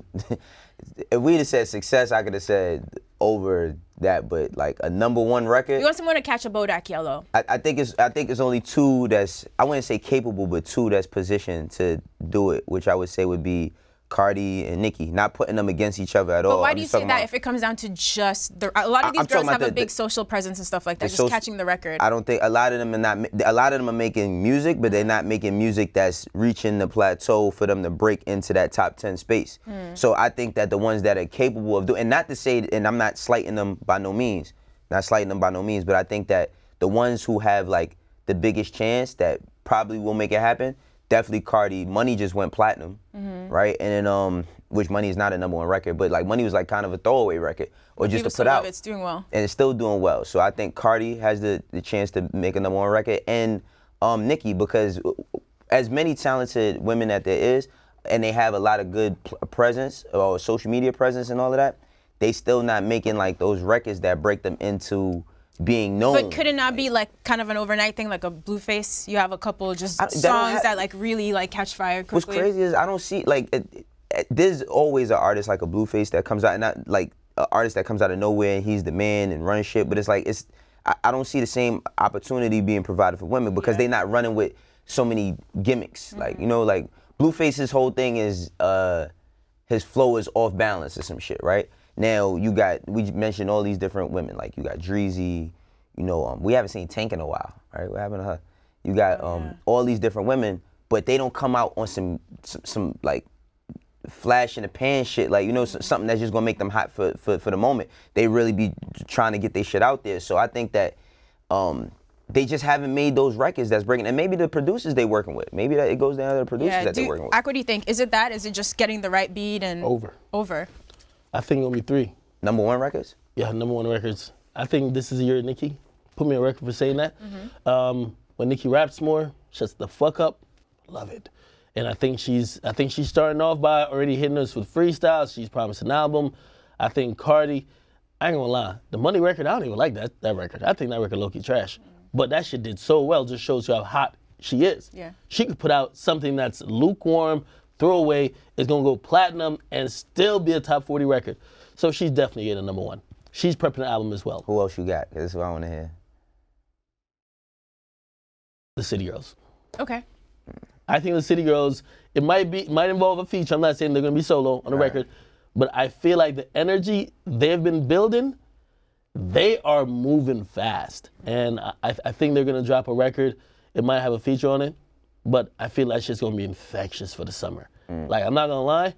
if we'd have said success, I could have said over that, but like a #1 record. You want someone to catch a Bodak Yellow? I think it's only 2 that's, I wouldn't say capable, but 2 that's positioned to do it, which I would say would be Cardi and Nicki. Not putting them against each other at all. But why do you say that if it comes down to just a lot of these girls have a big social presence and stuff like that, just catching the record? I don't think a lot of them are making music, but they're not making music that's reaching the plateau for them to break into that top 10 space. So I think that the ones that are capable of doing, and not to say, and I'm not slighting them by no means, but I think that the ones who have like the biggest chance that probably will make it happen, definitely Cardi. Money just went platinum, right? And then, which Money is not a #1 record, but like Money was like kind of a throwaway record, or just to put out. It's doing well. And it's still doing well. So I think Cardi has the chance to make a #1 record, and Nicki, because as many talented women that there is, and they have a lot of good presence, or social media presence and all of that, they still not making like those records that break them into being known. But could it not be like kind of an overnight thing, like a Blueface? You have a couple just songs that like really like catch fire quickly. What's crazy is I don't see like there's always an artist like a Blueface that comes out, and not like an artist that comes out of nowhere and he's the man and runs shit. But it's like I don't see the same opportunity being provided for women because they're not running with so many gimmicks. Like, you know, like Blueface's whole thing is his flow is off balance or some shit, right? Now we mentioned all these different women, like you got Breezy, you know, we haven't seen Tank in a while, right? What happened to her? You got all these different women, but they don't come out on some like flash in the pan shit, like, you know, something that's just gonna make them hot for the moment. They really be trying to get their shit out there. So I think that they just haven't made those records that's breaking, and maybe the producers they working with. Maybe that it goes down to the producers that they're working with. Ak, what do you think? Is it that? Is it just getting the right beat and over? I think it'll be 3. #1 records? Yeah, #1 records. I think this is the year of Nicki. Put me on record for saying that. When Nicki raps more, shuts the fuck up, love it. And I think she's starting off by already hitting us with freestyles. She's promised an album. I think Cardi, I ain't gonna lie, the Money record, I don't even like that record. I think that record low-key trash. But that shit did so well, just shows you how hot she is. Yeah. She could put out something that's lukewarm, throwaway, it's gonna go platinum, and still be a top 40 record. So she's definitely getting a #1. She's prepping an album as well. Who else you got? That's what I wanna hear. The City Girls. Okay. I think the City Girls, it might involve a feature. I'm not saying they're gonna be solo on the record, but I feel like the energy they've been building, they are moving fast. And I think they're gonna drop a record. It might have a feature on it, but I feel like shit's gonna be infectious for the summer. Like, I'm not gonna lie,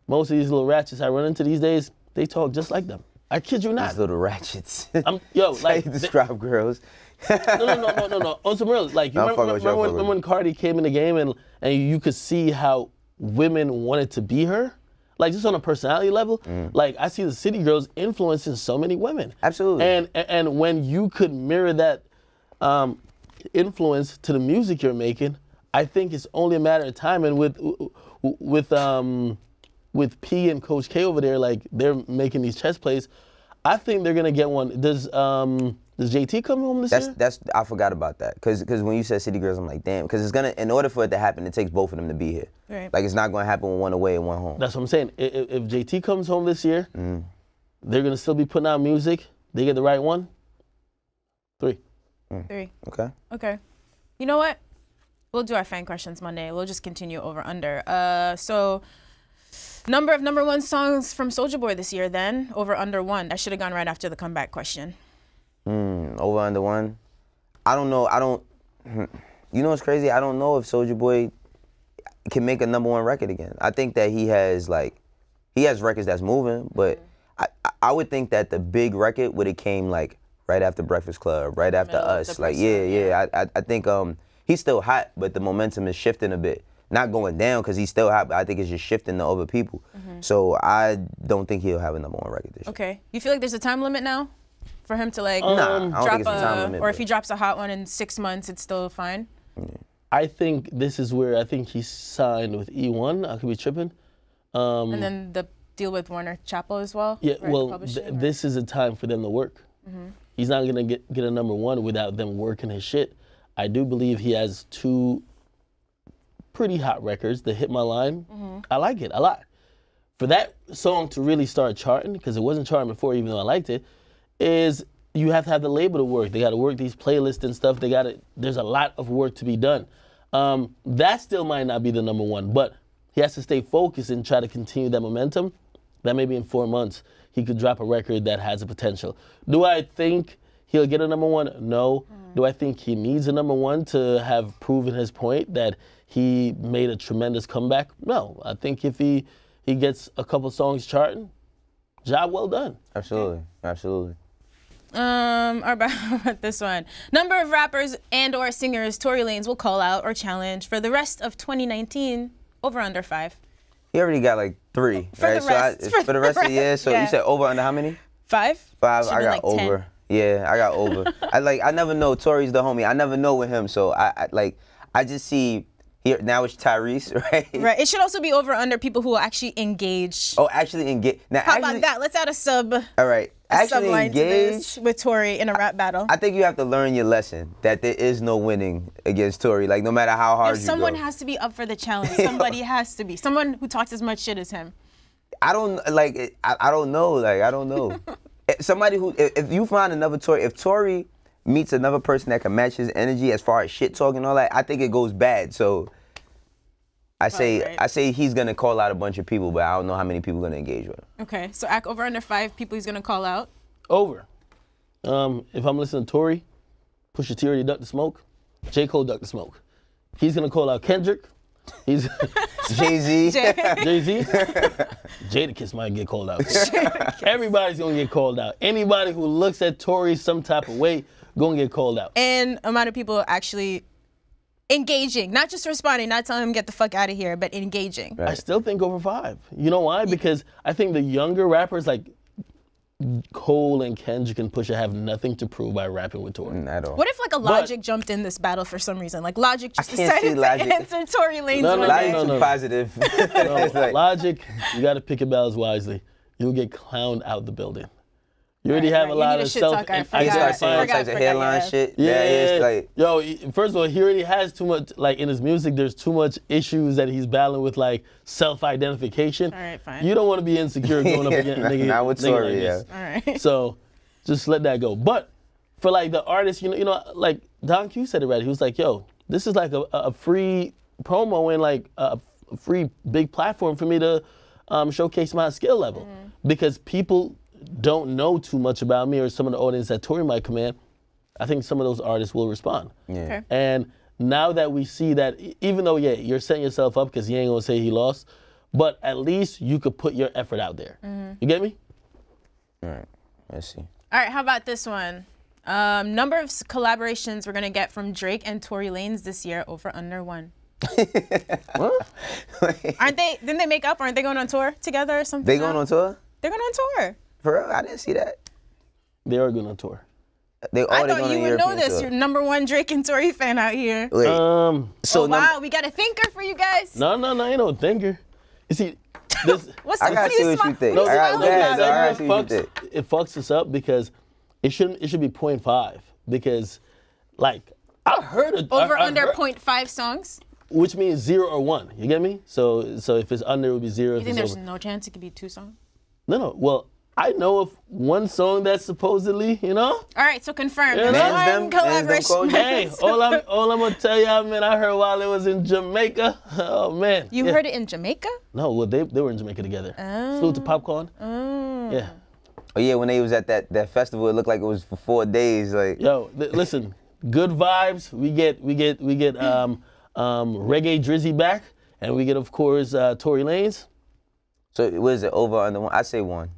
most of these little ratchets I run into these days, they talk just like them. I kid you not. These little ratchets. Yo, That's like, how you describe girls. No. On some real, like, you remember when Cardi came in the game and you could see how women wanted to be her? Like, just on a personality level, like, I see the City Girls influencing so many women. Absolutely. And when you could mirror that influence to the music you're making, I think it's only a matter of time. And with P and Coach K over there, like, they're making these chess plays, I think they're gonna get one. Does JT come home this year? I forgot about that. Cause when you said City Girls, I'm like, damn. Cause in order for it to happen, it takes both of them to be here. Right. Like, it's not gonna happen with one away and one home. That's what I'm saying. If JT comes home this year, they're gonna still be putting out music. They get the right one. 3. 3. Okay. Okay. You know what? We'll do our fan questions Monday. We'll just continue over under. So, number of #1 songs from Soulja Boy this year then, over under 1. That should have gone right after the comeback question. Over under 1. I don't know. You know what's crazy? I don't know if Soulja Boy can make a #1 record again. I think that he has records that's moving, but I would think that the big record would have came like right after Breakfast Club, right after Us. Like, I think he's still hot, but the momentum is shifting a bit. Not going down because he's still hot, but I think it's just shifting to other people. So I don't think he'll have a #1 record this year. Okay. You feel like there's a time limit now for him to like I don't drop think it's a time limit, or if he drops a hot one in 6 months, it's still fine? I think this is where I think he's signed with E1. I could be tripping. And then the deal with Warner Chappell as well? Yeah, right, well, this is a time for them to work. He's not gonna get a #1 without them working his shit. I do believe he has 2 pretty hot records that Hit My Line. I like it a lot. For that song to really start charting, because it wasn't charting before even though I liked it, is you have to have the label to work. They got to work these playlists and stuff. There's a lot of work to be done. That still might not be the #1, but he has to stay focused and try to continue that momentum. That maybe in 4 months, he could drop a record that has a potential. Do I think he'll get a #1? No. Do I think he needs a #1 to have proven his point that he made a tremendous comeback? No. I think if he gets a couple songs charting, job well done. Absolutely. Absolutely. About this one. Number of rappers and or singers Tory Lanez will call out or challenge for the rest of 2019, over under 5. He already got like 3. For right? the rest. For the rest of the year. So you said over under how many? 5? 5. Should've I been got like over. 10. Yeah, I got over. I never know. Tory's the homie. I never know with him. So I just see here now it's Tyrese, right? Right. It should also be over under people who will actually engage. Oh, actually engage. Now, How about that? Let's add a sub. All right. Actually subline engage to this with Tory in a rap battle. I think you have to learn your lesson that there is no winning against Tory. Like, no matter how hard you go. Someone has to be up for the challenge. Somebody has to be. Someone who talks as much shit as him. I don't know. Like, I don't know. Somebody who, if you find another Tory, if Tory meets another person that can match his energy as far as shit talking and all that, I think it goes bad. So I say he's gonna call out a bunch of people, but I don't know how many people are gonna engage with him. Okay, so act over under 5 people he's gonna call out. Over. If I'm listening to Tory, Pusha T already ducked the smoke. J. Cole ducked the smoke. He's gonna call out Kendrick. He's Jay-Z. Jay-Z. Jadakiss might get called out. Everybody's gonna get called out. Anybody who looks at Tory some type of way gonna get called out. And amount of people actually engaging, not just responding, not telling him get the fuck out of here, but engaging. I still think over 5. You know why? Because I think the younger rappers like Cole and Kendrick and Pusha have nothing to prove by rapping with Tory. At all. What if like a Logic jumped in this battle for some reason? Like Logic just I can't see decided to Logic. answer Tory Lanez one day. Logic's too positive. It's like, Logic, you got to pick your battles wisely. You'll get clowned out the building. You already have a lot of self. I he start saying all types of headline shit. Yeah, like, yo, first of all, he already has too much, like in his music, there's too much issues that he's battling with, like self-identification. All right, fine. You don't want to be insecure going up against nigga. Not with Tory, like yeah. All right. So just let that go. But for like the artists, you know, like Don Q said it right. He was like, yo, this is like a free promo and like a free big platform for me to showcase my skill level. Because people don't know too much about me or some of the audience that Tory might command. I think some of those artists will respond. Yeah. Okay. And now that we see that, even though, yeah, you're setting yourself up because he ain't gonna say he lost, but at least you could put your effort out there. You get me? All right, let's see. All right, how about this one? Number of collaborations we're gonna get from Drake and Tory Lanez this year, over under 1. What? Aren't they? Didn't they make up? Aren't they going on tour together or something? They going on tour? They're going on tour. For real? I didn't see that. They are going on tour. They I going thought on you a would European know this. tour. You're #1 Drake and Tory fan out here. Wait, so Oh, wow, we got a thinker for you guys. No, ain't no thinker. You see, this, What's I the gotta see what you think. what are I gotta- smiling yeah, about? so I gotta see what you it fucks us up because it should be 0.5 because, like, I heard it. Over I under heard- 0.5 songs. which means 0 or 1. You get me? So if it's under, it would be 0. You If think it's there's over. no chance it could be 2 songs? No. Well, I know of one song that's supposedly, you know. All right, so confirmed. Yeah, One Mans them collaboration. called you. Hey, all I'm gonna tell y'all, man, I heard while it was in Jamaica. Oh man. You Yeah. heard it in Jamaica? No, well they were in Jamaica together. Flew to Popcorn. Yeah. oh yeah, when they was at that festival, it looked like it was for 4 days. Like, Yo, listen, good vibes. We get reggae Drizzy back, and we get of course Tory Lanez. so what is it? Over under 1? I say 1.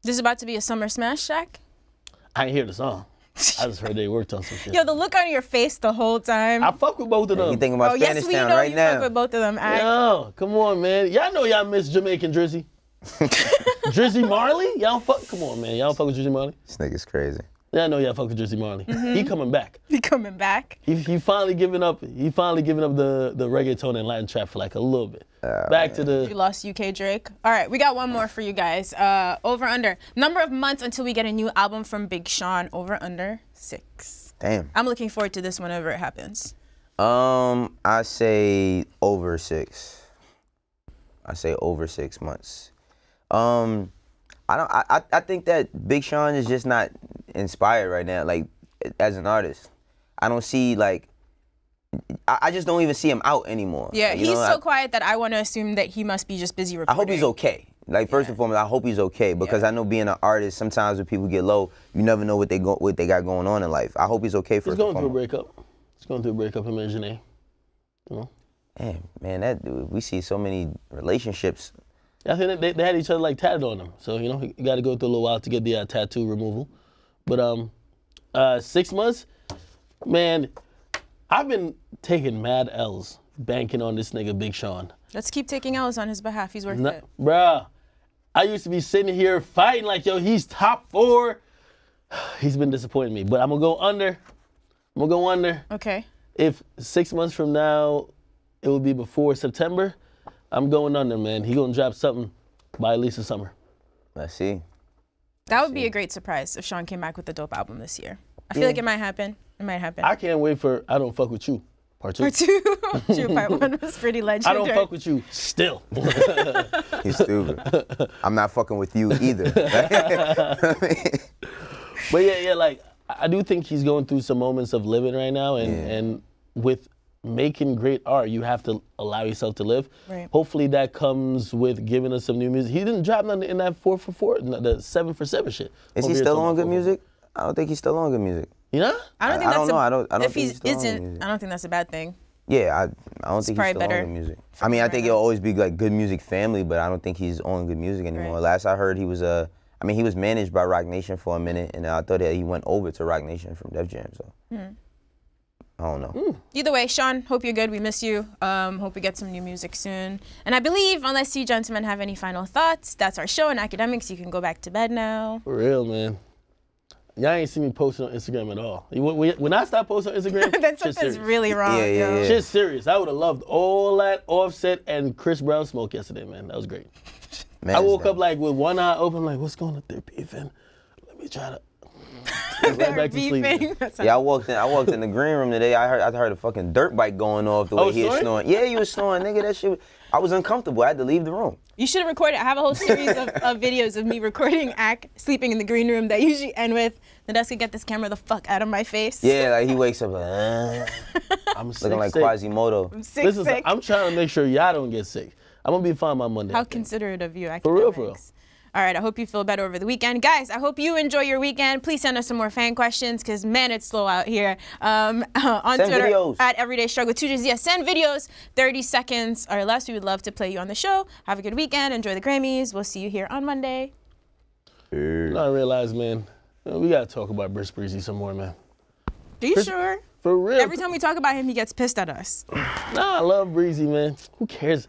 This is about to be a summer smash, Shaq? I ain't hear the song. I just heard they worked on some shit. Yo, the look on your face the whole time. I fuck with both of them. You thinking about Oh, yes, Spanish we Town know right you now? fuck with both of them. Yo, come on, man. Y'all know y'all miss Jamaican Drizzy. Drizzy Marley? Y'all fuck. Come on, man. Y'all don't fuck with Drizzy Marley? This nigga's crazy. Yeah, I know y'all fuck with Drizzy Marley. He coming back. He coming back. He finally giving up. He finally giving up the reggaeton and Latin trap for like a little bit. Back to We the. lost UK Drake. All right, we got one more for you guys. Over under. Number of months until we get a new album from Big Sean. Over under 6. Damn. I'm looking forward to this whenever it happens. I say over 6. I say over 6 months. I think that Big Sean is just not inspired right now, like as an artist. I don't see like I just don't even see him out anymore. Yeah, You he's know, so quiet that I want to assume that he must be just busy I recording. hope he's okay. Like first and foremost, I hope he's okay because I know being an artist, sometimes when people get low, you never know what they got going on in life. I hope he's okay He's first going and through a foremost. breakup. He's going through a breakup. Him and Janae. You know. Damn, man, we see so many relationships. I think they had each other like tatted on them. So you know, you got to go through a little while to get the tattoo removal. But 6 months, man, I've been taking mad L's banking on this nigga Big Sean. Let's keep taking L's on his behalf. He's worth it. Bruh, I used to be sitting here fighting like, yo, he's top 4. He's been disappointing me, but I'm gonna go under. Okay. If 6 months from now, it will be before September, I'm going under, man. He gonna drop something by at least the summer. Let's see. That would be a great surprise if Sean came back with a dope album this year. I feel like it might happen. It might happen. I can't wait for I Don't Fuck With You, part 2. Part 2. Part 1 was pretty I legendary. don't fuck with you still. He's stupid. I'm not fucking with you either. But yeah, like I do think he's going through some moments of living right now, and with making great art, you have to allow yourself to live. Right. Hopefully that comes with giving us some new music. He didn't drop nothing in that 4 for 4, the 7 for 7 shit. Is he still on good music? I don't think he's still on good music. You know? I don't think I that's don't know. I don't if think he he's still on isn't, music. I don't think that's a bad thing. Yeah, I don't think he's still better on good music. I mean, I think he'll always be like Good Music family, but I don't think he's on Good Music anymore. Right. Last I heard, he was I mean, he was managed by Roc Nation for a minute, and I thought that he went over to Roc Nation from Def Jam. So I don't know. Either way, Sean, hope you're good. We miss you. Hope we get some new music soon. And I believe, unless you gentlemen have any final thoughts, that's our show in Akademiks. You can go back to bed now. For real, man. Y'all ain't seen me posting on Instagram at all. When I stop posting on Instagram, then something's really wrong. Yeah. Shit's serious. I would have loved all that Offset and Chris Brown smoke yesterday, man. That was great. Man, I woke up like with one eye open, like, what's going on? They're beefing. Let me try to right back to sleep. Yeah, I walked in the green room today. I heard a fucking dirt bike going off the way he was snoring. Yeah, he was snoring, nigga. That shit. I was uncomfortable. I had to leave the room. You should have recorded. I have a whole series of videos of me recording sleeping in the green room that usually end with Nadeska, get this camera the fuck out of my face. Yeah, like he wakes up like, I'm looking like Quasimodo. I'm sick. Listen, I'm trying to make sure y'all don't get sick. I'm gonna be fine by Monday. How considerate of you, Akademiks. For real, for real. All right, I hope you feel better over the weekend. Guys, I hope you enjoy your weekend. Please send us some more fan questions, because, man, it's slow out here. On send Twitter, videos. at Everyday Struggle 2 Gs. Yeah, send videos, 30 seconds or less. We would love to play you on the show. Have a good weekend. Enjoy the Grammys. We'll see you here on Monday. I realize, man, we got to talk about Breezy some more, man. Are you sure? For real. Every time we talk about him, he gets pissed at us. Nah, I love Breezy, man. Who cares?